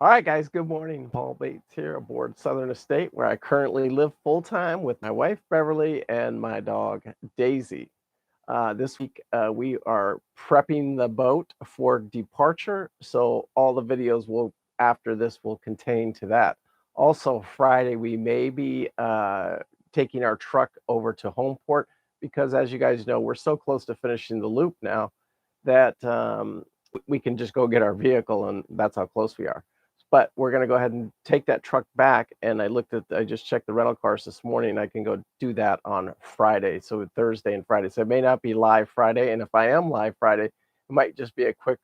All right, guys, good morning. Paul Bates here aboard Southern Estate, where I currently live full time with my wife, Beverly, and my dog, Daisy. This week, we are prepping the boat for departure. So, all the videos will after this will contain to that. Also, Friday, we may be taking our truck over to Homeport because, as you guys know, we're so close to finishing the loop now that we can just go get our vehicle, and that's how close we are. But we're going to go ahead and take that truck back. And I just checked the rental cars this morning. I can go do that on Friday. So Thursday and Friday. So it may not be live Friday. And if I am live Friday, it might just be a quick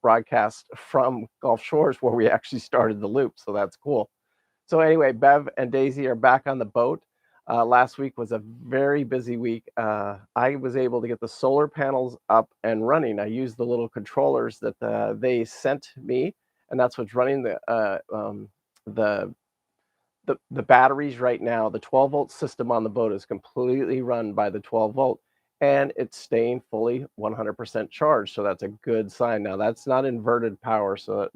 broadcast from Gulf Shores where we actually started the loop. So that's cool. So anyway, Bev and Daisy are back on the boat. Last week was a very busy week. I was able to get the solar panels up and running. I used the little controllers that they sent me, and that's what's running the the batteries right now. The 12-volt system on the boat is completely run by the 12-volt, and it's staying fully 100% charged. So that's a good sign. Now that's not inverted power, so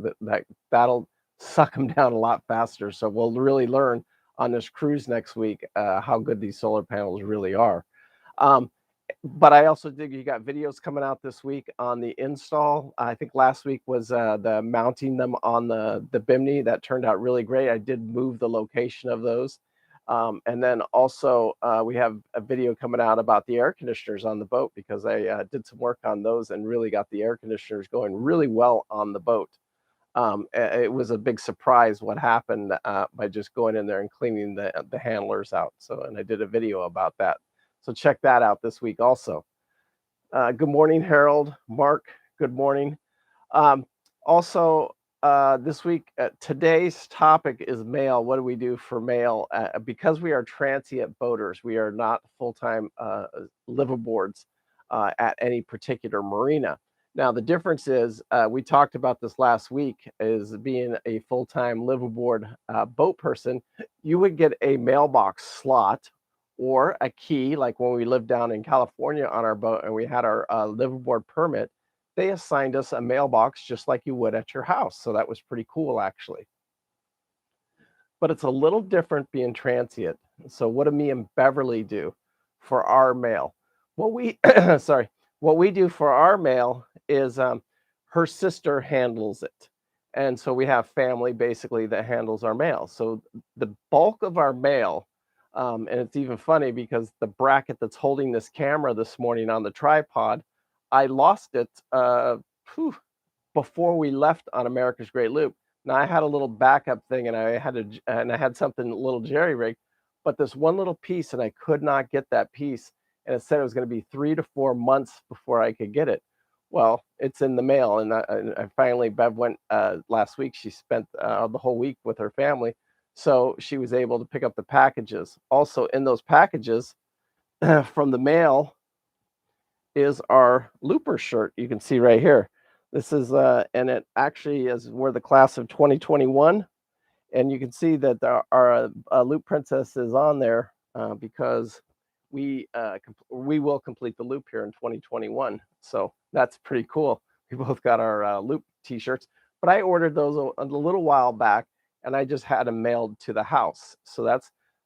that'll suck them down a lot faster. So we'll really learn on this cruise next week how good these solar panels really are. Um, but I also dig you got videos coming out this week on the install. I think last week was the mounting them on the bimini. That turned out really great. I did move the location of those. And then also we have a video coming out about the air conditioners on the boat because I did some work on those and really got the air conditioners going really well on the boat. It was a big surprise what happened by just going in there and cleaning the handlers out. So, and I did a video about that. So check that out this week also. Good morning, Harold, Mark. Good morning. Um, also, this week, today's topic is mail. What do we do for mail? Because we are transient boaters, we are not full-time liveaboards at any particular marina. Now, the difference is, we talked about this last week, is being a full-time liveaboard boat person, you would get a mailbox slot or a key, like when we lived down in California on our boat and we had our liveaboard permit, they assigned us a mailbox just like you would at your house. So that was pretty cool, actually. But it's a little different being transient. So what do me and Beverly do for our mail? What we sorry, what we do for our mail is her sister handles it. And so we have family basically that handles our mail. So the bulk of our mail, and it's even funny because the bracket that's holding this camera this morning on the tripod, I lost it whew, before we left on America's Great Loop. Now I had a little backup thing, and I had something a little jerry rigged, but this one little piece, and I could not get that piece, and it said it was going to be 3 to 4 months before I could get it. Well, it's in the mail, and I finally Bev went last week. She spent the whole week with her family, so she was able to pick up the packages. Also, in those packages from the mail is our looper shirt. You can see right here. This is and it actually is we're the class of 2021, and you can see that our loop princess is on there because we will complete the loop here in 2021. So that's pretty cool. We both got our loop t-shirts, but I ordered those a little while back, and I just had them mailed to the house. So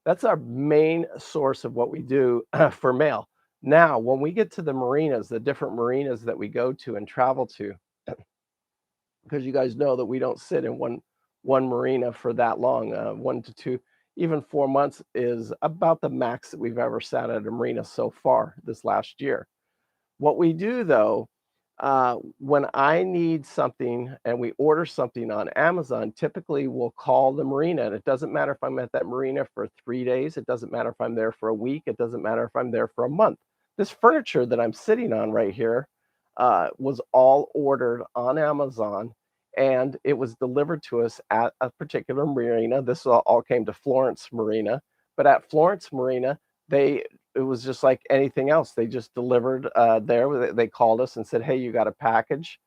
that's our main source of what we do for mail. Now, when we get to the marinas, the different marinas that we go to and travel to, because you guys know that we don't sit in one marina for that long, 1 to 2, even 4 months is about the max that we've ever sat at a marina so far this last year. What we do though, when I need something and we order something on Amazon, typically we'll call the marina, and it doesn't matter if I'm at that marina for 3 days, it doesn't matter if I'm there for a week, it doesn't matter if I'm there for a month. This furniture that I'm sitting on right here was all ordered on Amazon, and it was delivered to us at a particular marina. This all came to Florence Marina, but at Florence Marina, it was just like anything else. They just delivered there. They called us and said, "Hey, you got a package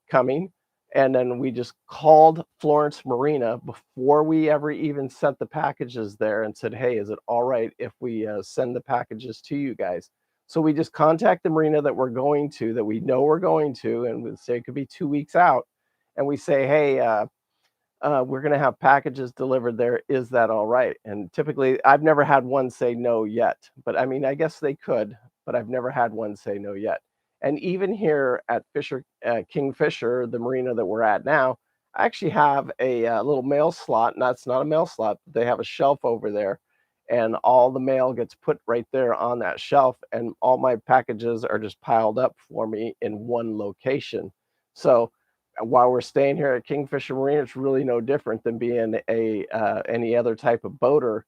coming." And then we just called Florence Marina before we ever even sent the packages there and said, "Hey, is it all right if we send the packages to you guys?" So we just contact the marina that we're going to, that we know we're going to, and we say it could be 2 weeks out, and we say, "Hey, we're going to have packages delivered there. Is that all right? And typically, I've never had one say no yet. But I mean, I guess they could, but I've never had one say no yet. And even here at Kingfisher, the marina that we're at now, I actually have a little mail slot. And that's not a mail slot, but they have a shelf over there. And all the mail gets put right there on that shelf. And all my packages are just piled up for me in one location. So, while we're staying here at Kingfisher Marina, it's really no different than being a any other type of boater.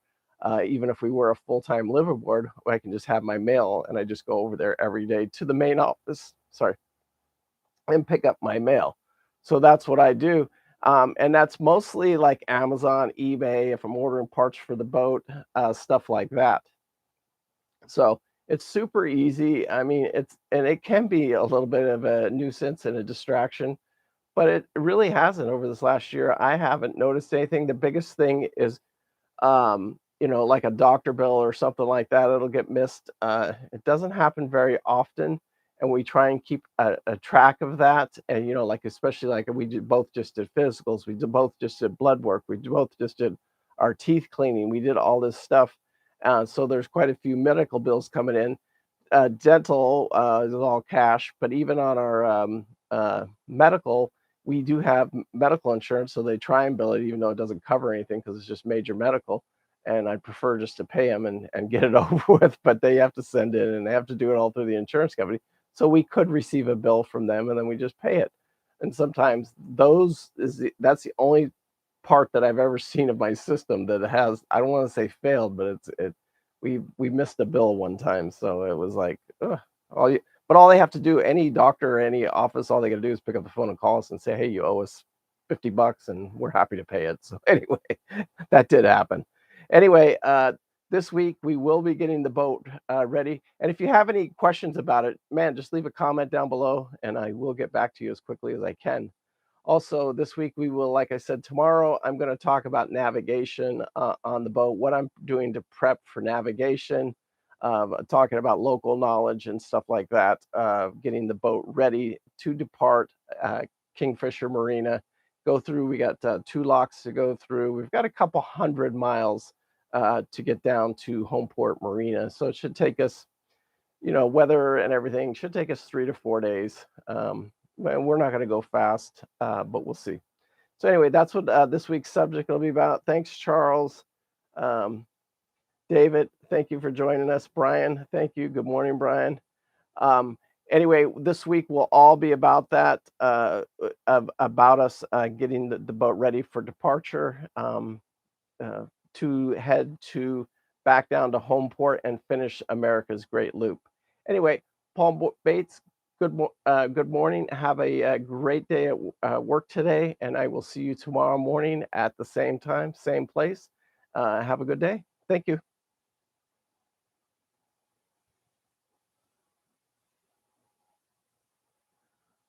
Even if we were a full-time liveaboard, I can just have my mail, and I just go over there every day to the main office. Sorry, and pick up my mail. So that's what I do. And that's mostly like Amazon, eBay, if I'm ordering parts for the boat, stuff like that. So it's super easy. I mean, it can be a little bit of a nuisance and a distraction, but it really hasn't over this last year. I haven't noticed anything. The biggest thing is, like a doctor bill or something like that, it'll get missed. It doesn't happen very often, and we try and keep a track of that. And like especially like both just did physicals, both just did blood work, both just did our teeth cleaning, we did all this stuff. So there's quite a few medical bills coming in. Dental is all cash, but even on our medical, we do have medical insurance, so they try and bill it, even though it doesn't cover anything because it's just major medical. And I prefer just to pay them and get it over with, but they have to send it and they have to do it all through the insurance company. So we could receive a bill from them and then we just pay it. And sometimes that's the only part that I've ever seen of my system that has, I don't want to say failed, but we missed a bill one time, so it was like, ugh, all they have to do, any doctor or any office, all they got to do is pick up the phone and call us and say, hey, you owe us $50, and we're happy to pay it. So anyway, that did happen. Anyway, this week we will be getting the boat ready, and if you have any questions about it, man, just leave a comment down below, and I will get back to you as quickly as I can. Also, this week we will, like I said, tomorrow I'm going to talk about navigation on the boat, what I'm doing to prep for navigation, talking about local knowledge and stuff like that, getting the boat ready to depart Kingfisher Marina. Go through, we got 2 locks to go through. We've got a couple 100 miles to get down to Homeport Marina. So it should take us, weather and everything should take us 3 to 4 days. We're not going to go fast, but we'll see. So anyway, that's what this week's subject will be about. Thanks, Charles. Um, David, thank you for joining us. Brian, thank you. Good morning, Brian. Anyway, this week will all be about that, about us getting the boat ready for departure, to head back down to Homeport and finish America's Great Loop. Anyway, Paul Bates, good morning. Have a great day at work today, and I will see you tomorrow morning at the same time, same place. Have a good day. Thank you.